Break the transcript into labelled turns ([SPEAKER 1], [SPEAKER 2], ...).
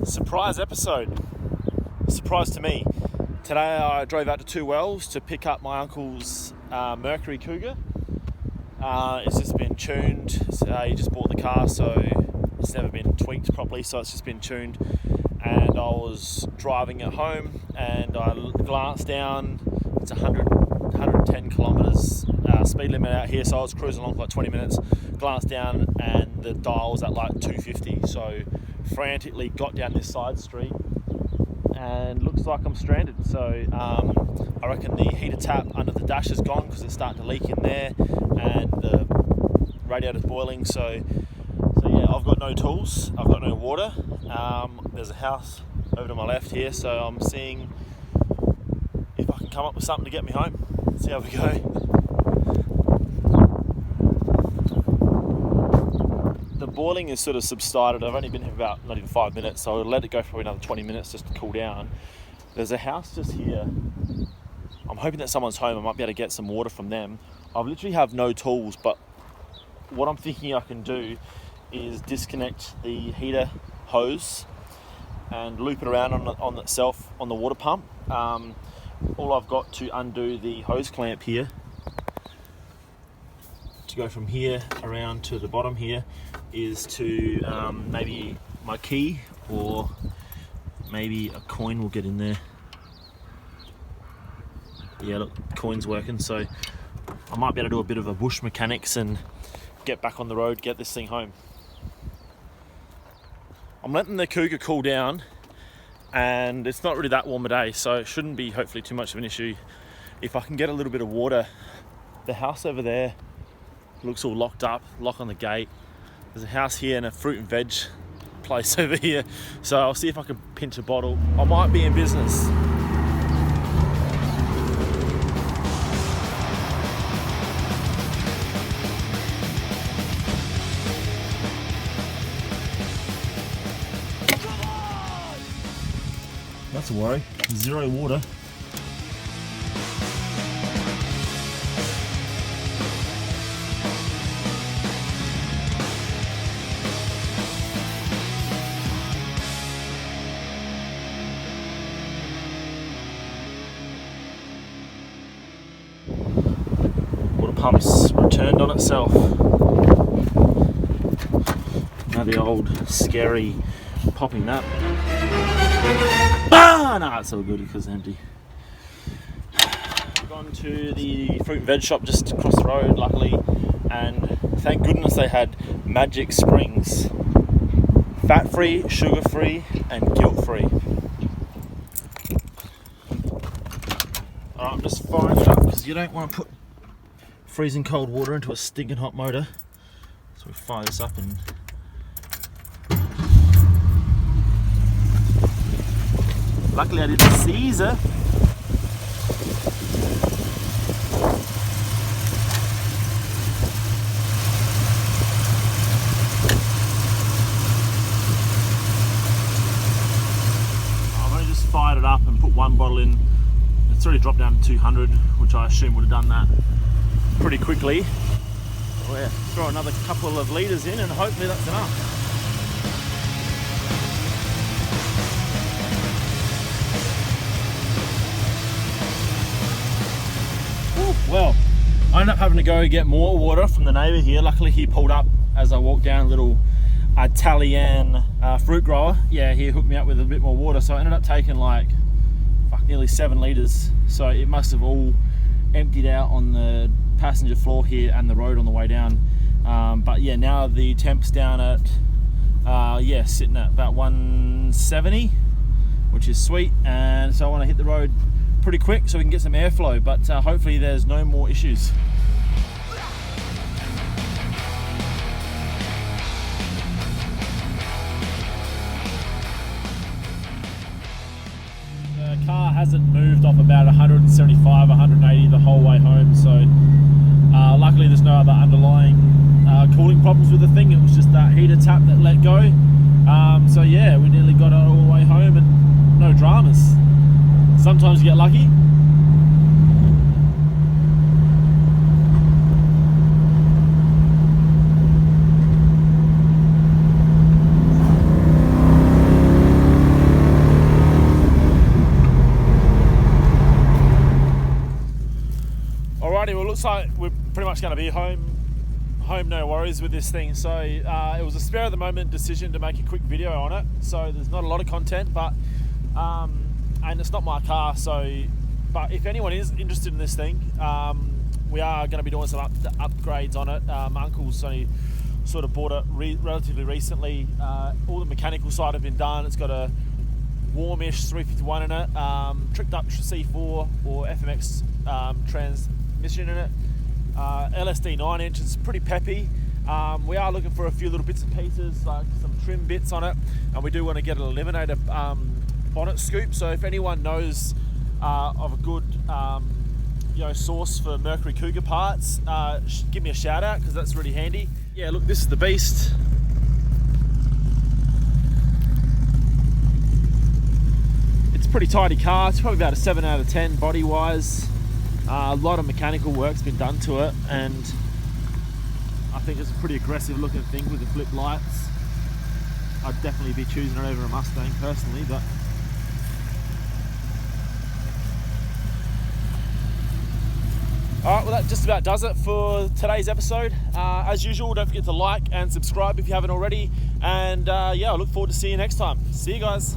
[SPEAKER 1] Surprise episode. Surprise to me. Today I drove out to Two Wells to pick up my uncle's Mercury Cougar. It's just been tuned. He just bought the car, so it's never been tweaked properly, so it's just been tuned. And I was driving it home and I glanced down. It's 110 kilometers speed limit out here, so I was cruising along for like 20 minutes. Glanced down and the dial was at like 250, so frantically got down this side street and looks like I'm stranded. So I reckon the heater tap under the dash is gone because it's starting to leak in there and the radiator's boiling. So yeah, I've got no tools, I've got no water. There's a house over to my left here, so I'm seeing if I can come up with something to get me home. Let's see how we go. The boiling is sort of subsided. I've only been here about not even 5 minutes, so I'll let it go for another 20 minutes just to cool down. There's a house just here. I'm hoping that someone's home. I might be able to get some water from them. I literally have no tools, but what I'm thinking I can do is disconnect the heater hose and loop it around on itself on the water pump. All I've got to undo the hose clamp here to go from here around to the bottom here is to maybe my key, or maybe a coin will get in there. Yeah, look, coin's working, so I might be able to do a bit of a bush mechanics and get back on the road, get this thing home. I'm letting the Cougar cool down and it's not really that warm a day, so it shouldn't be hopefully too much of an issue. If I can get a little bit of water. The house over there looks all locked up, lock on the gate. There's a house here and a fruit and veg place over here, so I'll see if I can pinch a bottle. I might be in business. That's a worry. Zero water. Water pump's returned on itself. Now the old scary popping that. No, it's all good because it's empty. I've gone to the fruit and veg shop just across the road, luckily, and thank goodness they had Magic Springs. Fat-free, sugar-free, and guilt-free. Alright, I'm just firing it up because you don't want to put freezing cold water into a stinking hot motor. So we fire this up and luckily I did the Caesar. I've only just fired it up and put one bottle in. It's already dropped down to 200, which I assume would have done that pretty quickly. So yeah, throw another couple of litres in and hopefully that's enough. Well, I ended up having to go get more water from the neighbour here. Luckily he pulled up as I walked down, a little Italian fruit grower. Yeah, he hooked me up with a bit more water, so I ended up taking like nearly 7 litres. So it must have all emptied out on the passenger floor here and the road on the way down. But yeah, now the temp's down at sitting at about 170, which is sweet, and so I want to hit the road pretty quick so we can get some airflow, but hopefully there's no more issues. The car hasn't moved off about 175, 180 the whole way home, so luckily there's no other underlying cooling problems with the thing. It was just that heater tap that let go. So yeah, we nearly got it all the way home and no dramas. Sometimes you get lucky. Alrighty, well, looks like we're pretty much going to be home no worries with this thing. So it was a spare of the moment decision to make a quick video on it. So there's not a lot of content, but and it's not my car. So, but if anyone is interested in this thing, we are going to be doing some upgrades on it. My uncle's only sort of bought it relatively recently. All the mechanical side have been done. It's got a warmish 351 in it, tricked up C4 or FMX transmission in it. LSD 9-inch is pretty peppy. We are looking for a few little bits and pieces, like some trim bits on it, and we do want to get an Eliminator bonnet scoop. So if anyone knows of a good source for Mercury Cougar parts, give me a shout out, because that's really handy. Yeah, look, this is the beast. It's a pretty tidy car. It's probably about a 7 out of 10 body wise. A lot of mechanical work's been done to it, and I think it's a pretty aggressive looking thing with the flip lights. I'd definitely be choosing it over a Mustang personally, but alright, well, that just about does it for today's episode. As usual, don't forget to like and subscribe if you haven't already, and yeah, I look forward to seeing you next time. See you guys.